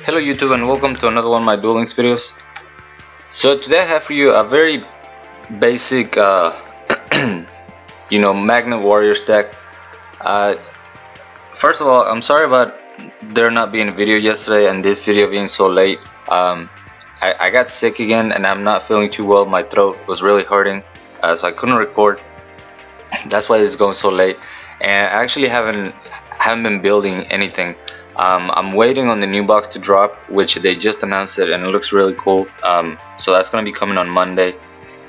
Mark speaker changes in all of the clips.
Speaker 1: Hello YouTube and welcome to another one of my Duel Links videos. So today I have for you a very basic Magnet Warriors deck. First of all, I'm sorry about there not being a video yesterday and this video being so late. I got sick again and I'm not feeling too well. My throat was really hurting, so I couldn't record. That's why it's going so late, and I actually haven't been building anything. I'm waiting on the new box to drop, which they just announced it and it looks really cool. So that's going to be coming on Monday,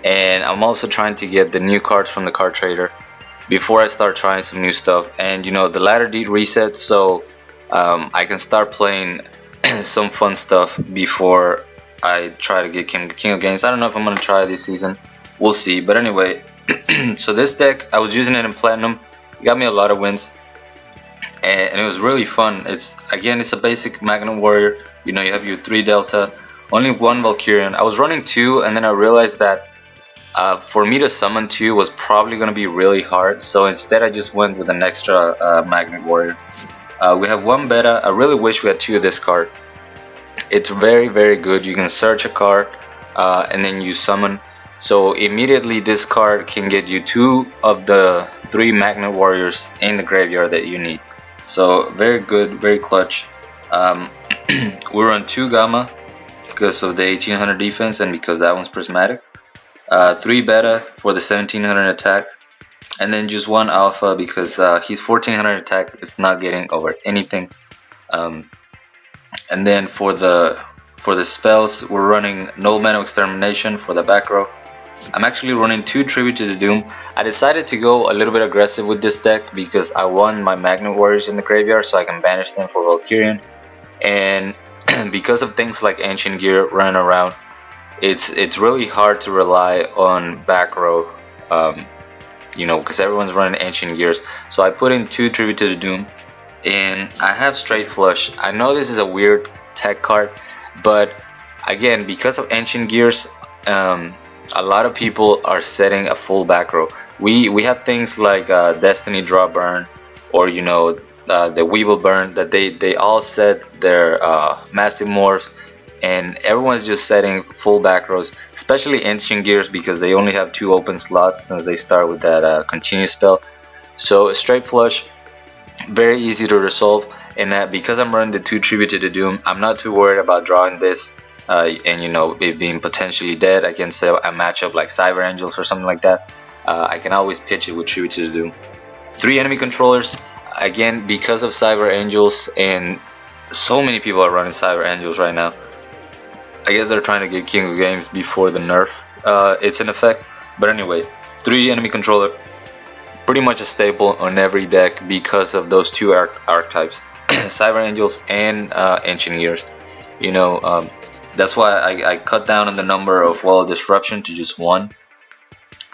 Speaker 1: and I'm also trying to get the new cards from the card trader before I start trying some new stuff. And the ladder did reset, so I can start playing some fun stuff before I try to get King of Games. I don't know if I'm going to try this season, we'll see. But anyway, so this deck, I was using it in Platinum. It got me a lot of wins, and it was really fun. It's a basic Magnet Warrior. You have your 3 Delta, only 1 Valkyrian. I was running 2, and then I realized that for me to summon 2 was probably going to be really hard. So instead I just went with an extra Magnet Warrior. We have 1 Beta. I really wish we had 2 of this card. It's very, very good. You can search a card and then you summon. So immediately this card can get you 2 of the 3 Magnet Warriors in the graveyard that you need. So very good, very clutch. We run 2 Gamma because of the 1800 defense and because that one's prismatic. 3 Beta for the 1700 attack, and then just 1 Alpha because he's 1400 attack. It's not getting over anything. And then for the spells, we're running Null Mana Extermination for the back row. I'm actually running 2 Tribute to the Doom. I decided to go a little bit aggressive with this deck because I want my Magnet Warriors in the graveyard so I can banish them for Valkyrian. And because of things like Ancient Gear running around, it's really hard to rely on back row, because everyone's running Ancient Gears. So I put in 2 Tribute to the Doom, and I have Straight Flush. I know this is a weird tech card, but again, because of Ancient Gears, a lot of people are setting a full back row. We have things like Destiny Draw Burn, or the Weevil Burn, that they all set their massive morphs, and everyone's just setting full back rows, especially Ancient Gears because they only have 2 open slots since they start with that continuous spell. So Straight Flush, very easy to resolve, and because I'm running the 2 Tribute to the Doom, I'm not too worried about drawing this and it being potentially dead against a matchup like Cyber Angels or something like that. I can always pitch it with Tribute to the Doom. 3 enemy controllers, again because of Cyber Angels, and so many people are running Cyber Angels right now. I guess they're trying to get King of Games before the nerf it's in effect. But anyway, 3 enemy controller, pretty much a staple on every deck because of those 2 archetypes, Cyber Angels and Ancient Gears. That's why I cut down on the number of Wall of Disruption to just 1,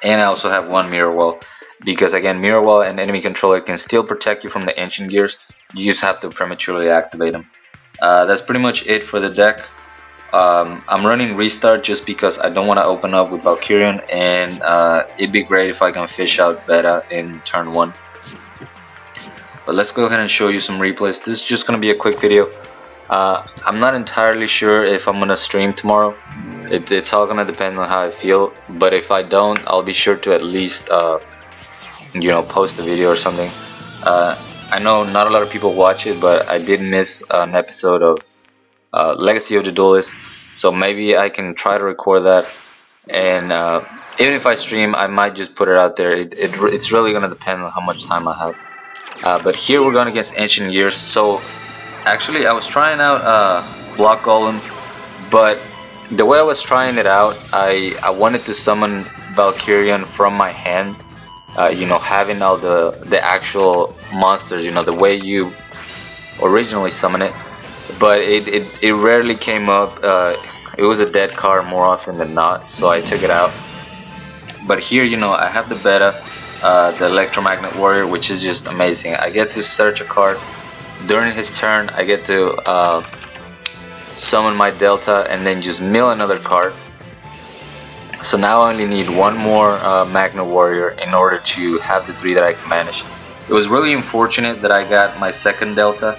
Speaker 1: and I also have 1 Mirror Wall because again, Mirror Wall and enemy controller can still protect you from the Ancient Gears. You just have to prematurely activate them. That's pretty much it for the deck. I'm running Restart just because I don't want to open up with Valkyrian, and it'd be great if I can fish out Beta in turn 1. But let's go ahead and show you some replays. This is just going to be a quick video. I'm not entirely sure if I'm going to stream tomorrow. It's all going to depend on how I feel, but if I don't, I'll be sure to at least post a video or something. I know not a lot of people watch it, but I did miss an episode of Legacy of the Duelist, so maybe I can try to record that, and even if I stream, I might just put it out there. It's really going to depend on how much time I have. But here we're going against Ancient Gears. So actually I was trying out Block Golem, but the way I was trying it out, I wanted to summon Valkyrian from my hand, having all the actual monsters, the way you originally summon it. But it rarely came up. It was a dead card more often than not, so I took it out. But here, I have the Beta, the Electromagnet Warrior, which is just amazing. I get to search a card during his turn. I get to summon my Delta and then just mill another card. So now I only need 1 more Magnet Warrior in order to have the 3 that I can manage. It was really unfortunate that I got my second Delta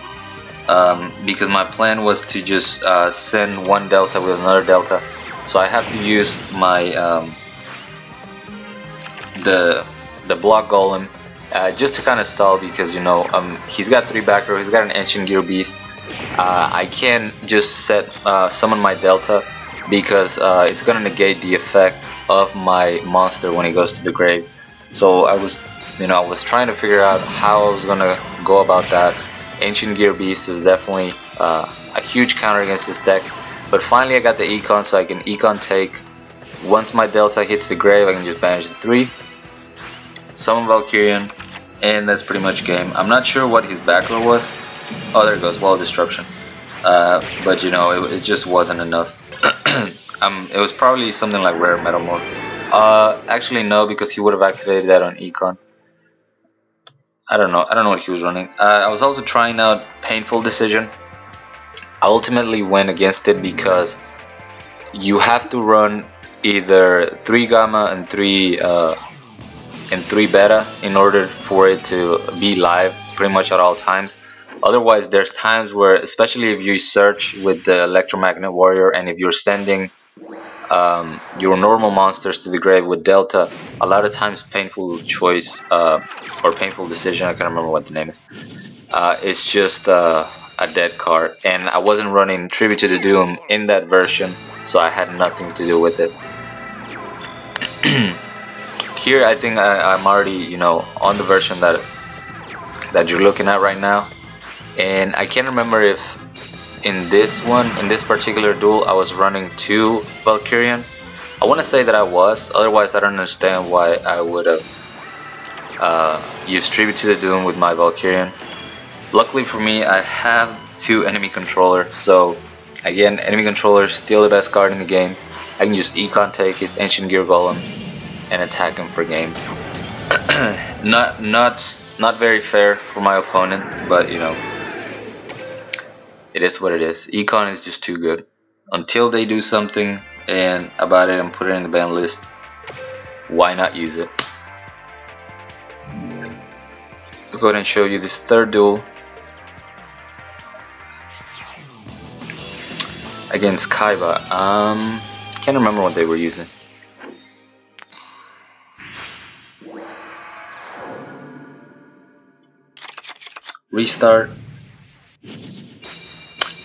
Speaker 1: because my plan was to just send one delta with another delta, so I have to use my the block golem just to kind of stall, because you know he's got 3 back row, he's got an ancient gear beast. I can't just set summon my delta, because it's gonna negate the effect of my monster when he goes to the grave. So I was trying to figure out how I was gonna go about that. Ancient Gear Beast is definitely a huge counter against this deck, but finally I got the econ, so I can econ take. Once my delta hits the grave, I can just banish the 3, summon Valkyrian, and that's pretty much game. I'm not sure what his back row was. Oh, there it goes, Wall of Disruption. But you know, it just wasn't enough. It was probably something like Rare Metal Mode. Actually no, because he would have activated that on econ. I don't know what he was running. I was also trying out Painful Decision. I ultimately went against it because you have to run either 3 gamma and 3 beta in order for it to be live pretty much at all times. Otherwise, there's times where, especially if you search with the Electromagnet Warrior, and if you're sending your normal monsters to the grave with Delta, a lot of times Painful Choice or Painful Decision, I can't remember what the name is, it's just a dead card, and I wasn't running Tribute to the Doom in that version, so I had nothing to do with it. Here I think I'm already, you know, on the version that you're looking at right now, and I can't remember if in this particular duel I was running 2 Valkyrian. I want to say that I was, otherwise I don't understand why I would have used Tribute to the Doom with my Valkyrian. Luckily for me, I have 2 enemy controller, so again, enemy controller is still the best card in the game. I can just econ take his Ancient Gear Golem and attack him for game. Not very fair for my opponent, but you know, it is what it is. Econ is just too good. Until they do something about it and put it in the ban list, why not use it? Let's go ahead and show you this third duel against Kaiba. Can't remember what they were using. Restart.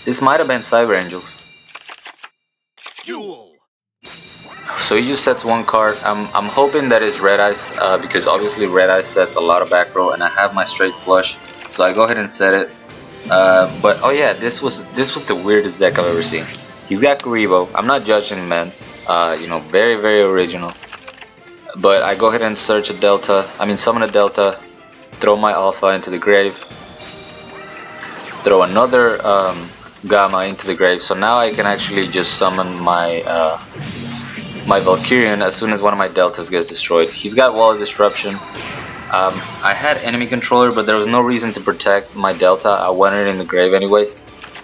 Speaker 1: This might have been Cyber Angels.
Speaker 2: Duel.
Speaker 1: So he just sets 1 card. I'm hoping that is Red Eyes, because obviously Red Eyes sets a lot of back row, and I have my straight flush, so I go ahead and set it. But oh yeah, this was the weirdest deck I've ever seen. He's got Kuribo. I'm not judging, man. You know, very original. But I go ahead and search a Delta. Summon a Delta, throw my Alpha into the grave, throw another Gamma into the grave. So now I can actually just summon my my Valkyrian as soon as one of my Deltas gets destroyed. He's got Wall of Disruption. I had enemy controller, but there was no reason to protect my Delta. I wanted it in the grave anyways,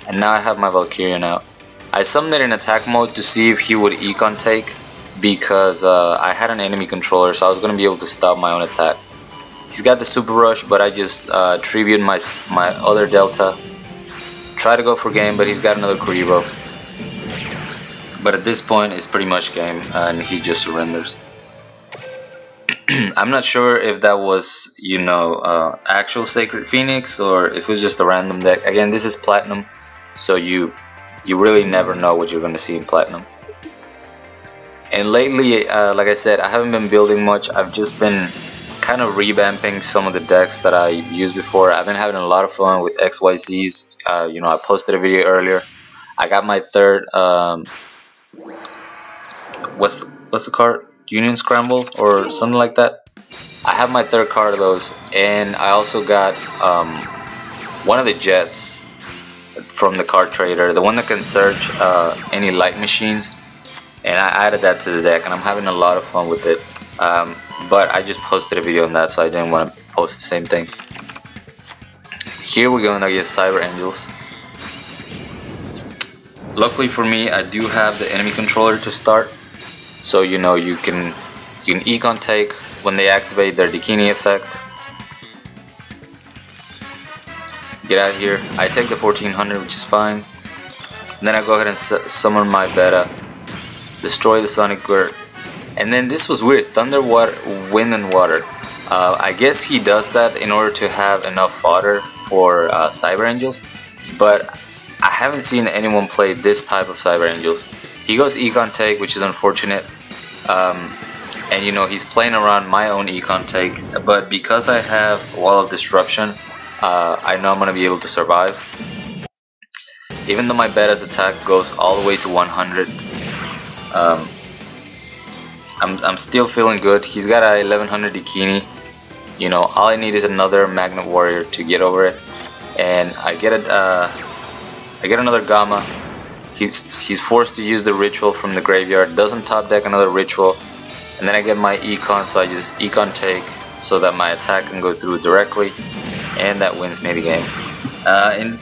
Speaker 1: and now I have my Valkyrian out. I summoned it in attack mode to see if he would econ take, because I had an enemy controller, so I was going to be able to stop my own attack. He's got the Super Rush, but I just tribute my other Delta. Try to go for game, but he's got another Kuribo. But at this point, it's pretty much game, and he just surrenders. I'm not sure if that was, you know, actual Sacred Phoenix, or if it was just a random deck. Again, this is Platinum, so you really never know what you're going to see in Platinum. And lately, like I said, I haven't been building much. I've just been kind of revamping some of the decks that I used before. I've been having a lot of fun with XYZs. You know, I posted a video earlier. I got my third, what's the card? Union Scramble or something like that. I have my third card of those, and I also got one of the jets from the card trader, the one that can search any light machines, and I added that to the deck, and I'm having a lot of fun with it. But I just posted a video on that, so I didn't want to post the same thing. Here we're going against Cyber Angels. Luckily for me, I do have the enemy controller to start, so you know, you can econ take when they activate their Dakini effect. Get out here. I take the 1400, which is fine. And then I go ahead and summon my beta. Destroy the Sonic Bird. And then this was weird. Thunder, water, wind, and water. I guess he does that in order to have enough fodder for Cyber Angels. But I haven't seen anyone play this type of Cyber Angels. He goes Econ Take, which is unfortunate. And you know, he's playing around my own Econ Take. But because I have Wall of Disruption, I know I'm going to be able to survive. Even though my beta's attack goes all the way to 100. I'm still feeling good. He's got a 1100 Bikini. You know, all I need is another Magnet Warrior to get over it. And I get another Gamma. He's forced to use the ritual from the graveyard. Doesn't top deck another ritual. And then I get my Econ, so I just Econ Take so that my attack can go through directly. And that wins me the game. And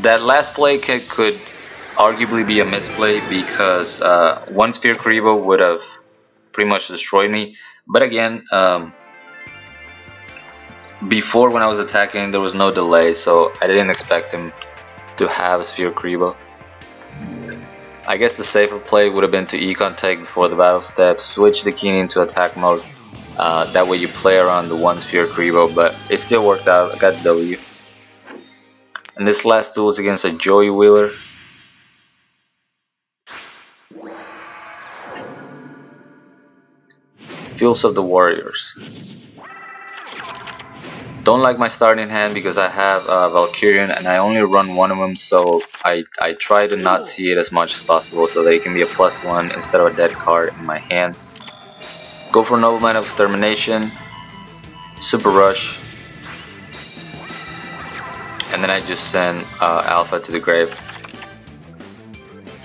Speaker 1: that last play could arguably be a misplay because one Sphere Karibo would have pretty much destroyed me. But again, before when I was attacking there was no delay, so I didn't expect him to have Sphere Karibo. I guess the safer play would have been to Econ Take before the battle step, switch the Kini into attack mode. That way you play around the one Sphere Karibo, but it still worked out. I got the W. And this last duel is against a Joey Wheeler. Fields of the Warriors. Don't like my starting hand because I have Valkyrian and I only run one of them, so I try to not see it as much as possible so that it can be a +1 instead of a dead card in my hand. Go for Nobleman of Extermination, Super Rush, and then I just send Alpha to the grave.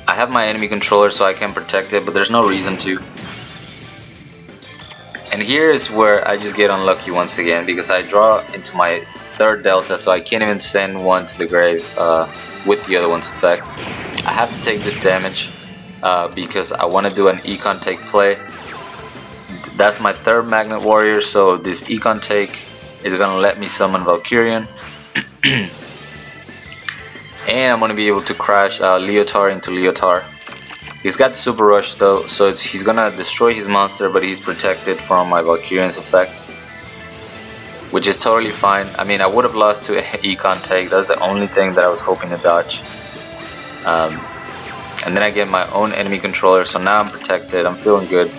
Speaker 1: I have my enemy controller so I can protect it, but there's no reason to. And here is where I just get unlucky once again because I draw into my third Delta, so I can't even send one to the grave with the other one's effect. I have to take this damage because I want to do an Econ Take play. That's my third Magnet Warrior, so this Econ Take is going to let me summon Valkyrian. And I'm going to be able to crash Leotard into Leotard. He's got Super Rush though, so he's gonna destroy his monster, but he's protected from my Valkyrian's effect, which is totally fine. I mean, I would have lost to Econ Take. That's the only thing that I was hoping to dodge. And then I get my own enemy controller, so now I'm protected. I'm feeling good.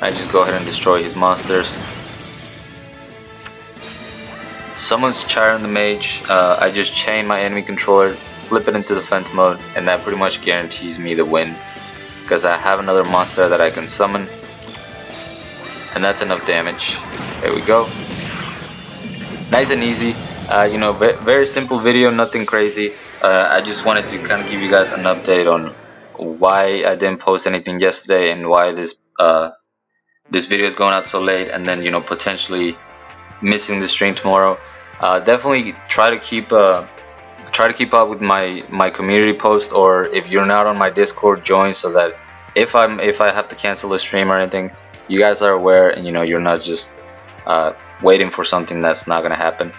Speaker 1: I just go ahead and destroy his monsters. Someone's Chiron the Mage. I just chain my enemy controller, flip it into defense mode, and that pretty much guarantees me the win because I have another monster that I can summon, and that's enough damage. There we go. Nice and easy. You know, very simple video, nothing crazy. I just wanted to kind of give you guys an update on why I didn't post anything yesterday and why this video is going out so late, and then, you know, potentially missing the stream tomorrow. Definitely try to keep up with my community post, or if you're not on my Discord, join so that if I have to cancel the stream or anything, you guys are aware and you know you're not just waiting for something that's not gonna happen.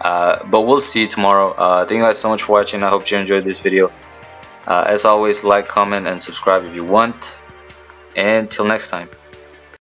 Speaker 1: But we'll see you tomorrow. Thank you guys so much for watching. I hope you enjoyed this video. As always, like, comment, and subscribe if you want. And till next time.